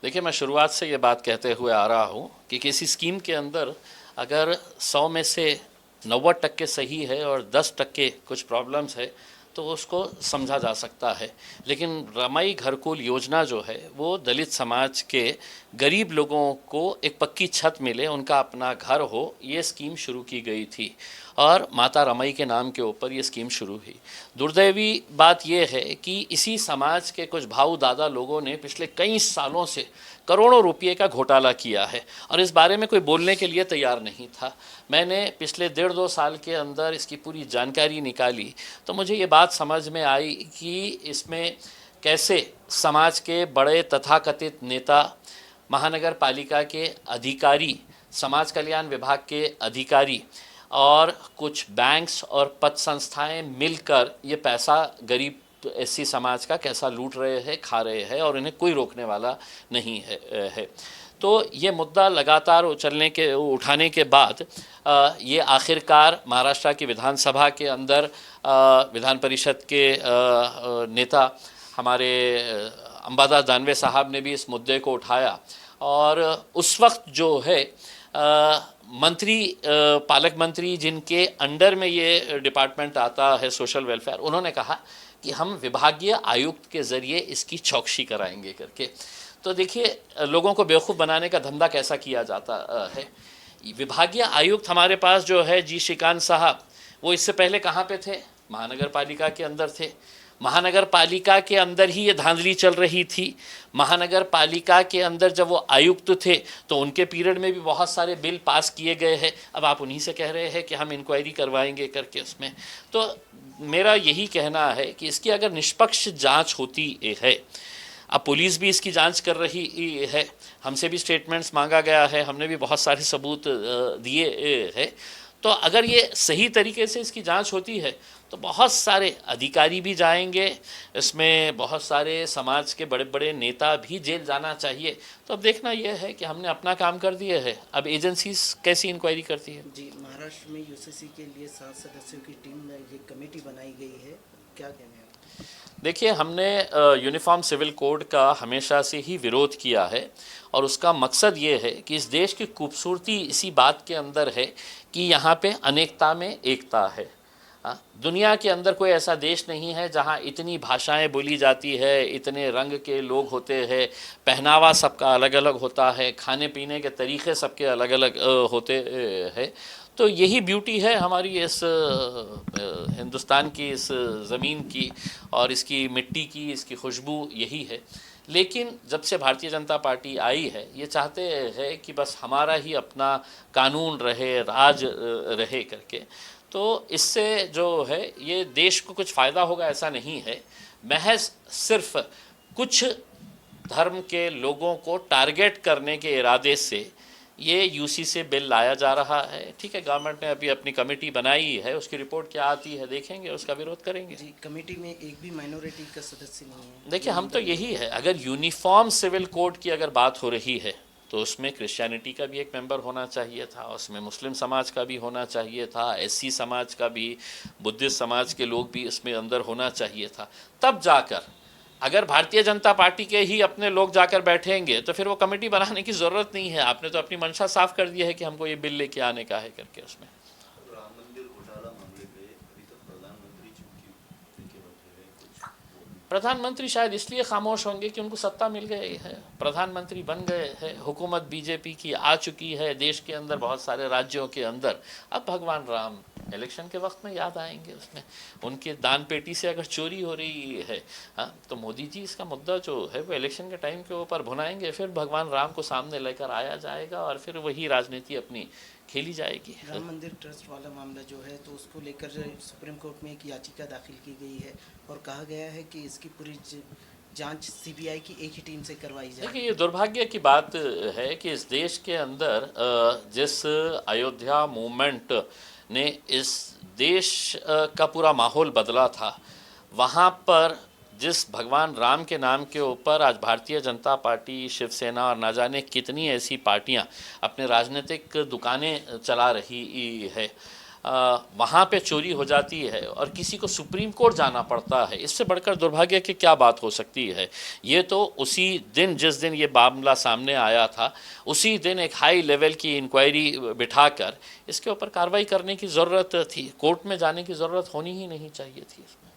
देखिए, मैं शुरुआत से ये बात कहते हुए आ रहा हूँ कि किसी स्कीम के अंदर अगर 100 में से 90% सही है और 10% कुछ प्रॉब्लम्स है तो उसको समझा जा सकता है। लेकिन रमाई घरकुल योजना जो है वो दलित समाज के गरीब लोगों को एक पक्की छत मिले, उनका अपना घर हो, ये स्कीम शुरू की गई थी और माता रमाई के नाम के ऊपर ये स्कीम शुरू हुई। दुर्दैवी बात यह है कि इसी समाज के कुछ भाऊ दादा लोगों ने पिछले कई सालों से करोड़ों रुपये का घोटाला किया है और इस बारे में कोई बोलने के लिए तैयार नहीं था। मैंने पिछले 1.5-2 साल के अंदर इसकी पूरी जानकारी निकाली तो मुझे ये बात समझ में आई कि इसमें कैसे समाज के बड़े तथाकथित नेता, महानगर पालिका के अधिकारी, समाज कल्याण विभाग के अधिकारी और कुछ बैंक्स और पद संस्थाएं मिलकर ये पैसा गरीब एससी समाज का कैसा लूट रहे हैं, खा रहे हैं और इन्हें कोई रोकने वाला नहीं है। तो ये मुद्दा लगातार उठाने के बाद ये आखिरकार महाराष्ट्र की विधानसभा के अंदर विधान परिषद के नेता हमारे अंबादास दानवे साहब ने भी इस मुद्दे को उठाया और उस वक्त जो है पालक मंत्री जिनके अंडर में ये डिपार्टमेंट आता है सोशल वेलफेयर, उन्होंने कहा कि हम विभागीय आयुक्त के ज़रिए इसकी चौकसी कराएंगे करके। तो देखिए, लोगों को बेवकूफ़ बनाने का धंधा कैसा किया जाता है। विभागीय आयुक्त हमारे पास जो है जी श्रीकांत साहब, वो इससे पहले कहाँ पे थे? महानगर पालिका के अंदर थे। महानगर पालिका के अंदर ही ये धांधली चल रही थी। महानगर पालिका के अंदर जब वो आयुक्त थे तो उनके पीरियड में भी बहुत सारे बिल पास किए गए हैं। अब आप उन्हीं से कह रहे हैं कि हम इंक्वायरी करवाएंगे करके उसमें। तो मेरा यही कहना है कि इसकी अगर निष्पक्ष जांच होती है, अब पुलिस भी इसकी जांच कर रही है, हमसे भी स्टेटमेंट्स मांगा गया है, हमने भी बहुत सारे सबूत दिए हैं। तो अगर ये सही तरीके से इसकी जांच होती है तो बहुत सारे अधिकारी भी जाएंगे, इसमें बहुत सारे समाज के बड़े बड़े नेता भी जेल जाना चाहिए। तो अब देखना यह है कि हमने अपना काम कर दिए है, अब एजेंसीज कैसी इंक्वायरी करती है। जी, महाराष्ट्र में यूसीसी के लिए 7 सदस्यों की टीम में ये कमेटी बनाई गई है, क्या कहना है? देखिए, हमने यूनिफॉर्म सिविल कोड का हमेशा से ही विरोध किया है और उसका मकसद ये है कि इस देश की खूबसूरती इसी बात के अंदर है कि यहाँ पे अनेकता में एकता है। दुनिया के अंदर कोई ऐसा देश नहीं है जहाँ इतनी भाषाएं बोली जाती है, इतने रंग के लोग होते हैं, पहनावा सबका अलग अलग होता है, खाने पीने के तरीक़े सबके अलग अलग होते हैं। तो यही ब्यूटी है हमारी इस हिंदुस्तान की, इस ज़मीन की और इसकी मिट्टी की, इसकी खुशबू यही है। लेकिन जब से भारतीय जनता पार्टी आई है, ये चाहते हैं कि बस हमारा ही अपना कानून रहे, राज रहे करके। तो इससे जो है ये देश को कुछ फ़ायदा होगा ऐसा नहीं है। महज सिर्फ कुछ धर्म के लोगों को टारगेट करने के इरादे से ये यूसी से बिल लाया जा रहा है। ठीक है, गवर्नमेंट ने अभी अपनी कमेटी बनाई है, उसकी रिपोर्ट क्या आती है देखेंगे, उसका विरोध करेंगे। जी, कमेटी में एक भी माइनॉरिटी का सदस्य नहीं है। देखिए, हम तो यही है, अगर यूनिफॉर्म सिविल कोड की अगर बात हो रही है तो उसमें क्रिश्चियनिटी का भी एक मेंबर होना चाहिए था, उसमें मुस्लिम समाज का भी होना चाहिए था, एससी समाज का भी, बुद्धिस्ट समाज के लोग भी इसमें अंदर होना चाहिए था। तब जाकर अगर भारतीय जनता पार्टी के ही अपने लोग जाकर बैठेंगे तो फिर वो कमेटी बनाने की ज़रूरत नहीं है। आपने तो अपनी मंशा साफ कर दी है कि हमको ये बिल लेके आने का है करके। उसमें राम मंदिर घोटाला मामले पे अभी तक प्रधानमंत्री चुप्पी के बैठे हैं, कुछ प्रधानमंत्री शायद इसलिए खामोश होंगे कि उनको सत्ता मिल गई है, प्रधानमंत्री बन गए हैं, हुकूमत बीजेपी की आ चुकी है देश के अंदर, बहुत सारे राज्यों के अंदर। अब भगवान राम इलेक्शन के वक्त में याद आएंगे, उसमें उनके दान पेटी से अगर चोरी हो रही है तो मोदी जी इसका मुद्दा जो है वो इलेक्शन के टाइम के ऊपर भुनाएंगे, फिर भगवान राम को सामने लेकर आया जाएगा और फिर वही राजनीति अपनी खेली जाएगी। राम मंदिर ट्रस्ट वाला मामला जो है तो उसको लेकर सुप्रीम कोर्ट में एक याचिका दाखिल की गई है और कहा गया है कि इसकी पूरी जांच सीबीआई की एक ही टीम से करवाई जाए। देखिए, ये दुर्भाग्य की बात है कि इस देश के अंदर जिस अयोध्या मूवमेंट ने इस देश का पूरा माहौल बदला था, वहाँ पर जिस भगवान राम के नाम के ऊपर आज भारतीय जनता पार्टी, शिवसेना और ना जाने कितनी ऐसी पार्टियाँ अपने राजनीतिक दुकानें चला रही है, वहाँ पे चोरी हो जाती है और किसी को सुप्रीम कोर्ट जाना पड़ता है, इससे बढ़कर दुर्भाग्य की क्या बात हो सकती है। ये तो उसी दिन, जिस दिन ये मामला सामने आया था, उसी दिन एक हाई लेवल की इंक्वायरी बिठाकर इसके ऊपर कार्रवाई करने की ज़रूरत थी। कोर्ट में जाने की ज़रूरत होनी ही नहीं चाहिए थी इसमें।